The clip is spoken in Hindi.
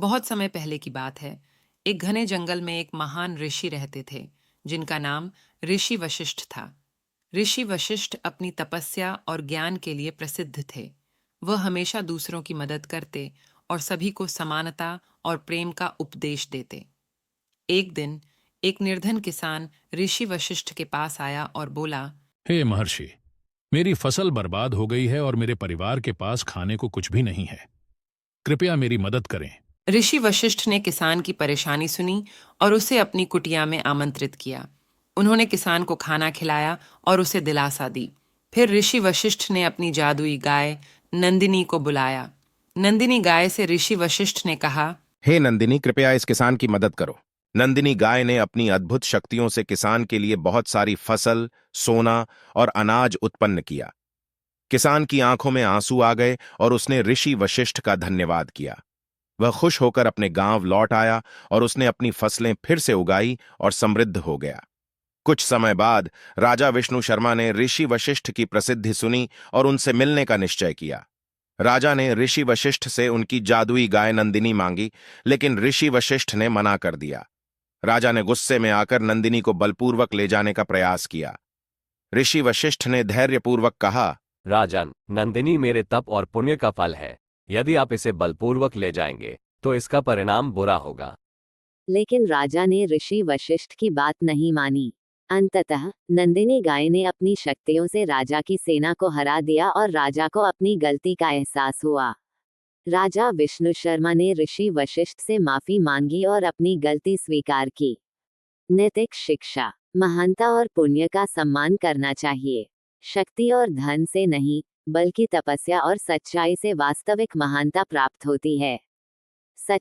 बहुत समय पहले की बात है। एक घने जंगल में एक महान ऋषि रहते थे, जिनका नाम ऋषि वशिष्ठ था। ऋषि वशिष्ठ अपनी तपस्या और ज्ञान के लिए प्रसिद्ध थे। वह हमेशा दूसरों की मदद करते और सभी को समानता और प्रेम का उपदेश देते। एक दिन एक निर्धन किसान ऋषि वशिष्ठ के पास आया और बोला, हे महर्षि, मेरी फसल बर्बाद हो गई है और मेरे परिवार के पास खाने को कुछ भी नहीं है। कृपया मेरी मदद करें। ऋषि वशिष्ठ ने किसान की परेशानी सुनी और उसे अपनी कुटिया में आमंत्रित किया। उन्होंने किसान को खाना खिलाया और उसे दिलासा दी। फिर ऋषि वशिष्ठ ने अपनी जादुई गाय नंदिनी को बुलाया। नंदिनी गाय से ऋषि वशिष्ठ ने कहा, हे नंदिनी, कृपया इस किसान की मदद करो। नंदिनी गाय ने अपनी अद्भुत शक्तियों से किसान के लिए बहुत सारी फसल, सोना और अनाज उत्पन्न किया। किसान की आंखों में आंसू आ गए और उसने ऋषि वशिष्ठ का धन्यवाद किया। वह खुश होकर अपने गांव लौट आया और उसने अपनी फसलें फिर से उगाई और समृद्ध हो गया। कुछ समय बाद राजा विष्णु शर्मा ने ऋषि वशिष्ठ की प्रसिद्धि सुनी और उनसे मिलने का निश्चय किया। राजा ने ऋषि वशिष्ठ से उनकी जादुई गाय नंदिनी मांगी, लेकिन ऋषि वशिष्ठ ने मना कर दिया। राजा ने गुस्से में आकर नंदिनी को बलपूर्वक ले जाने का प्रयास किया। ऋषि वशिष्ठ ने धैर्यपूर्वक कहा, राजन, नंदिनी मेरे तप और पुण्य का फल है। यदि आप इसे बलपूर्वक ले जाएंगे तो इसका परिणाम बुरा होगा। लेकिन राजा ने ऋषि वशिष्ठ की बात नहीं मानी। अंततः नंदिनी गाय ने अपनी शक्तियों से राजा की सेना को हरा दिया और राजा को अपनी गलती का एहसास हुआ। राजा विष्णु शर्मा ने ऋषि वशिष्ठ से माफी मांगी और अपनी गलती स्वीकार की। नैतिक शिक्षा। महानता और पुण्य का सम्मान करना चाहिए। शक्ति और धन से नहीं, बल्कि तपस्या और सच्चाई से वास्तविक महानता प्राप्त होती है। सच